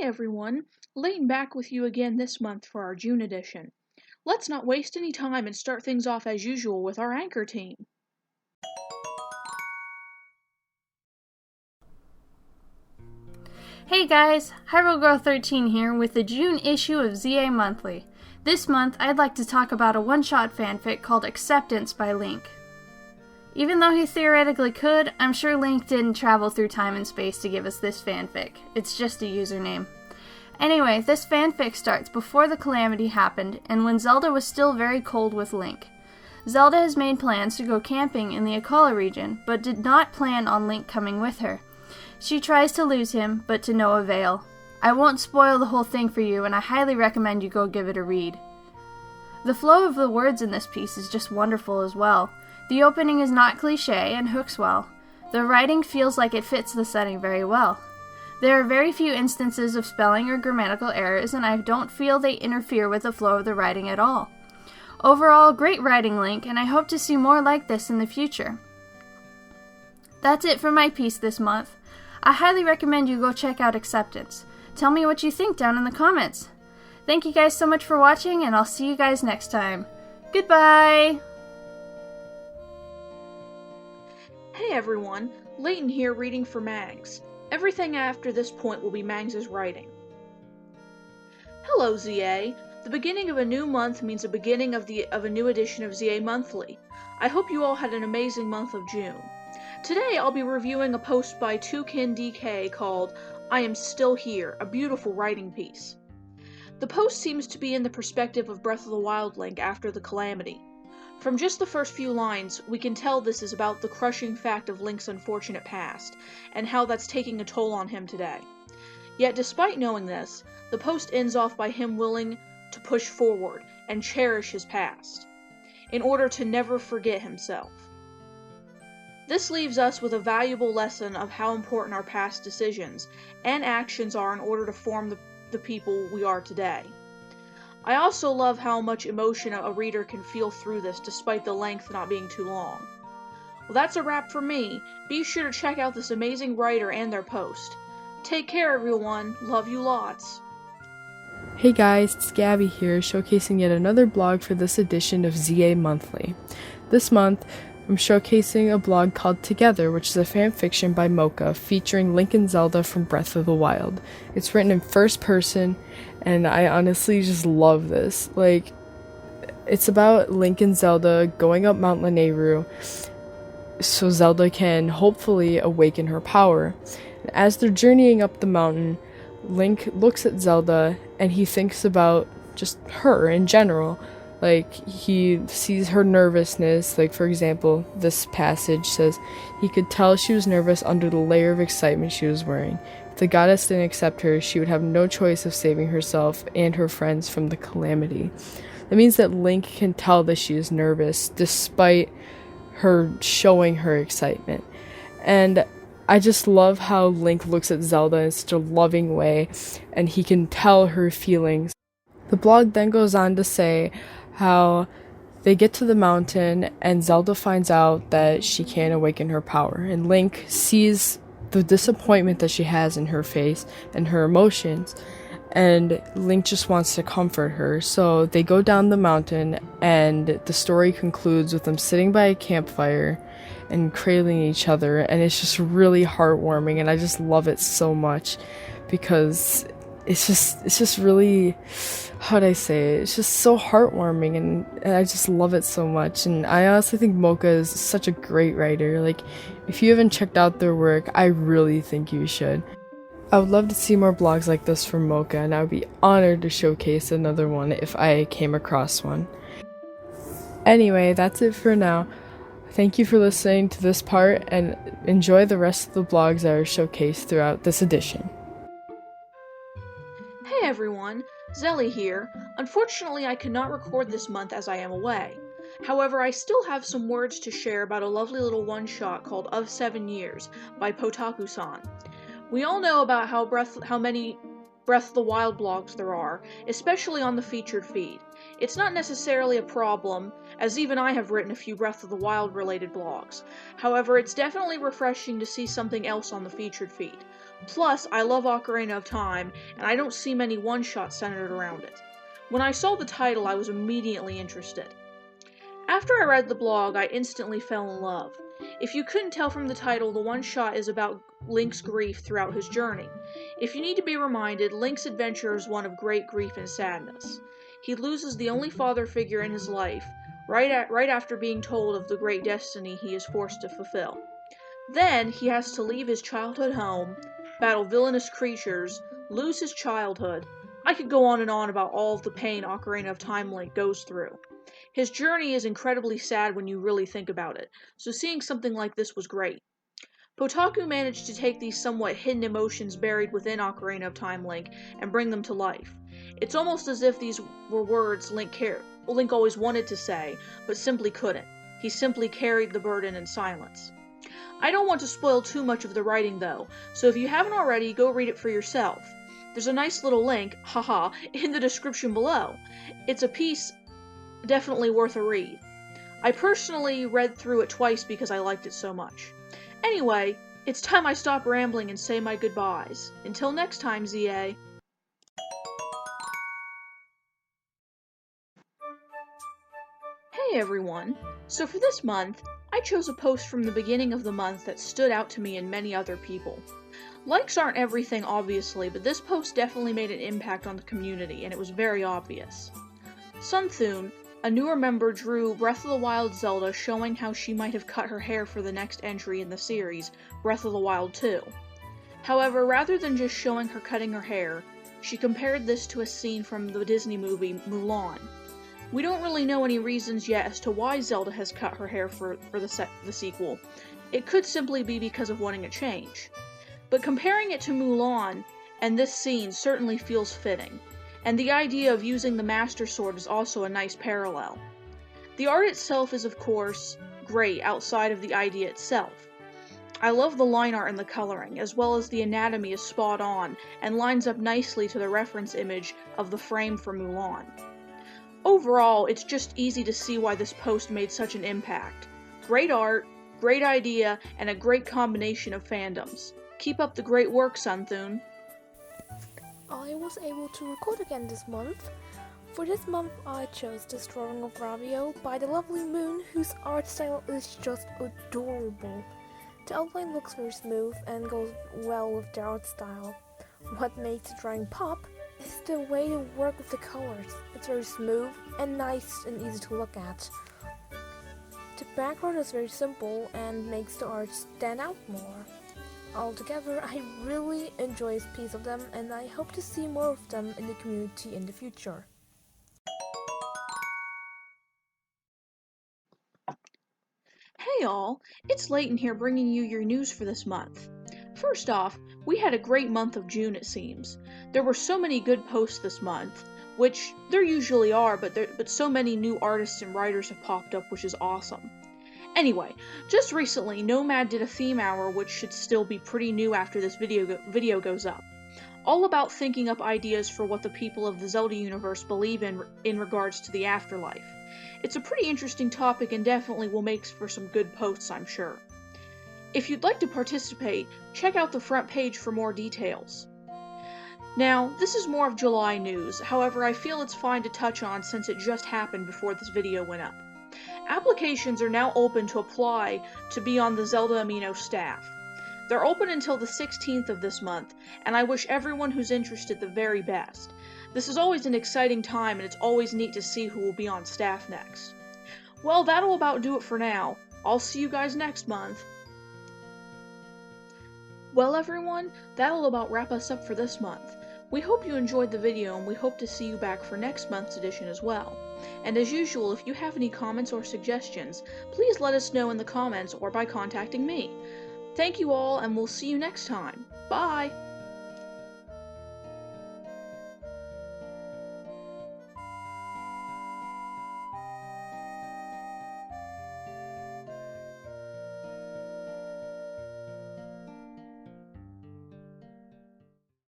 everyone, Layton back with you again this month for our June edition. Let's not waste any time and start things off as usual with our anchor team. Hey guys, HyroGirl13 here with the June issue of ZA Monthly. This month, I'd like to talk about a one-shot fanfic called Acceptance by Link. Even though he theoretically could, I'm sure Link didn't travel through time and space to give us this fanfic. It's just a username. Anyway, this fanfic starts before the calamity happened, and when Zelda was still very cold with Link. Zelda has made plans to go camping in the Akala region, but did not plan on Link coming with her. She tries to lose him, but to no avail. I won't spoil the whole thing for you, and I highly recommend you go give it a read. The flow of the words in this piece is just wonderful as well. The opening is not cliché and hooks well. The writing feels like it fits the setting very well. There are very few instances of spelling or grammatical errors, and I don't feel they interfere with the flow of the writing at all. Overall, great writing, Link, and I hope to see more like this in the future. That's it for my piece this month. I highly recommend you go check out Acceptance. Tell me what you think down in the comments. Thank you guys so much for watching, and I'll see you guys next time. Goodbye! Hey everyone, Layton here reading for Mags. Everything after this point will be Mags' writing. Hello ZA. The beginning of a new month means the beginning of a new edition of ZA Monthly. I hope you all had an amazing month of June. Today I'll be reviewing a post by TwoKinDK called I Am Still Here, a beautiful writing piece. The post seems to be in the perspective of Breath of the Wild Link after the calamity. From just the first few lines, we can tell this is about the crushing fact of Link's unfortunate past, and how that's taking a toll on him today. Yet despite knowing this, the post ends off by him willing to push forward and cherish his past, in order to never forget himself. This leaves us with a valuable lesson of how important our past decisions and actions are in order to form the people we are today. I also love how much emotion a reader can feel through this despite the length not being too long. Well, that's a wrap for me. Be sure to check out this amazing writer and their post. Take care everyone, love you lots. Hey guys, it's Gabby here, showcasing yet another blog for this edition of ZA Monthly. This month, I'm showcasing a blog called Together, which is a fanfiction by Mocha featuring Link and Zelda from Breath of the Wild. It's written in first person, and I honestly just love this. It's about Link and Zelda going up Mount Lanayru so Zelda can hopefully awaken her power. As they're journeying up the mountain, Link looks at Zelda and he thinks about just her in general. He sees her nervousness. For example, this passage says, he could tell she was nervous under the layer of excitement she was wearing. If the goddess didn't accept her, she would have no choice of saving herself and her friends from the calamity. That means that Link can tell that she is nervous, despite her showing her excitement. And I just love how Link looks at Zelda in such a loving way, and he can tell her feelings. The blog then goes on to say how they get to the mountain and Zelda finds out that she can't awaken her power, and Link sees the disappointment that she has in her face and her emotions, and Link just wants to comfort her. So they go down the mountain, and the story concludes with them sitting by a campfire and cradling each other, and it's just really heartwarming, and I just love it so much because it's just really, how would I say it? It's just so heartwarming, and I just love it so much. And I honestly think Mocha is such a great writer. If you haven't checked out their work, I really think you should. I would love to see more blogs like this from Mocha, and I would be honored to showcase another one if I came across one. Anyway, that's it for now. Thank you for listening to this part, and enjoy the rest of the blogs that are showcased throughout this edition. Hey everyone, Zelly here. Unfortunately, I cannot record this month as I am away. However, I still have some words to share about a lovely little one-shot called Of 7 Years by Potaku-San. We all know about how many Breath of the Wild blogs there are, especially on the featured feed. It's not necessarily a problem, as even I have written a few Breath of the Wild related blogs. However, it's definitely refreshing to see something else on the featured feed. Plus, I love Ocarina of Time, and I don't see many one-shots centered around it. When I saw the title, I was immediately interested. After I read the blog, I instantly fell in love. If you couldn't tell from the title, the one-shot is about Link's grief throughout his journey. If you need to be reminded, Link's adventure is one of great grief and sadness. He loses the only father figure in his life, right after being told of the great destiny he is forced to fulfill. Then, he has to leave his childhood home, battle villainous creatures, lose his childhood. I could go on and on about all of the pain Ocarina of Time Link goes through. His journey is incredibly sad when you really think about it, so seeing something like this was great. Potaku managed to take these somewhat hidden emotions buried within Ocarina of Time Link and bring them to life. It's almost as if these were words Link always wanted to say, but simply couldn't. He simply carried the burden in silence. I don't want to spoil too much of the writing though, so if you haven't already, go read it for yourself. There's a nice little link, haha, in the description below. It's a piece definitely worth a read. I personally read through it twice because I liked it so much. Anyway, it's time I stop rambling and say my goodbyes. Until next time, ZA. Hey everyone! So for this month, I chose a post from the beginning of the month that stood out to me and many other people. Likes aren't everything, obviously, but this post definitely made an impact on the community, and it was very obvious. Sunthoon, a newer member, drew Breath of the Wild Zelda showing how she might have cut her hair for the next entry in the series, Breath of the Wild 2. However, rather than just showing her cutting her hair, she compared this to a scene from the Disney movie Mulan. We don't really know any reasons yet as to why Zelda has cut her hair for the sequel. It could simply be because of wanting a change. But comparing it to Mulan and this scene certainly feels fitting, and the idea of using the Master Sword is also a nice parallel. The art itself is, of course, great outside of the idea itself. I love the line art and the coloring, as well as the anatomy is spot on and lines up nicely to the reference image of the frame for Mulan. Overall, it's just easy to see why this post made such an impact. Great art, great idea, and a great combination of fandoms. Keep up the great work, Sunthoon. I was able to record again this month. For this month, I chose this drawing of Ravio by the lovely Moon, whose art style is just adorable. The outline looks very smooth and goes well with their art style. What makes the drawing pop is the way they work with the colors. It's very smooth and nice and easy to look at. The background is very simple and makes the art stand out more. Altogether, I really enjoy this piece of them, and I hope to see more of them in the community in the future. Hey all, it's Layton here bringing you your news for this month. First off, we had a great month of June, it seems. There were so many good posts this month, which there usually are, but so many new artists and writers have popped up, which is awesome. Anyway, just recently, Nomad did a theme hour which should still be pretty new after this video goes up. All about thinking up ideas for what the people of the Zelda universe believe in regards to the afterlife. It's a pretty interesting topic and definitely will make for some good posts, I'm sure. If you'd like to participate, check out the front page for more details. Now, this is more of July news, however I feel it's fine to touch on since it just happened before this video went up. Applications are now open to apply to be on the Zelda Amino staff. They're open until the 16th of this month, and I wish everyone who's interested the very best. This is always an exciting time, and it's always neat to see who will be on staff next. Well, that'll about do it for now. I'll see you guys next month. Well everyone, that'll about wrap us up for this month. We hope you enjoyed the video, and we hope to see you back for next month's edition as well. And as usual, if you have any comments or suggestions, please let us know in the comments or by contacting me. Thank you all, and we'll see you next time. Bye!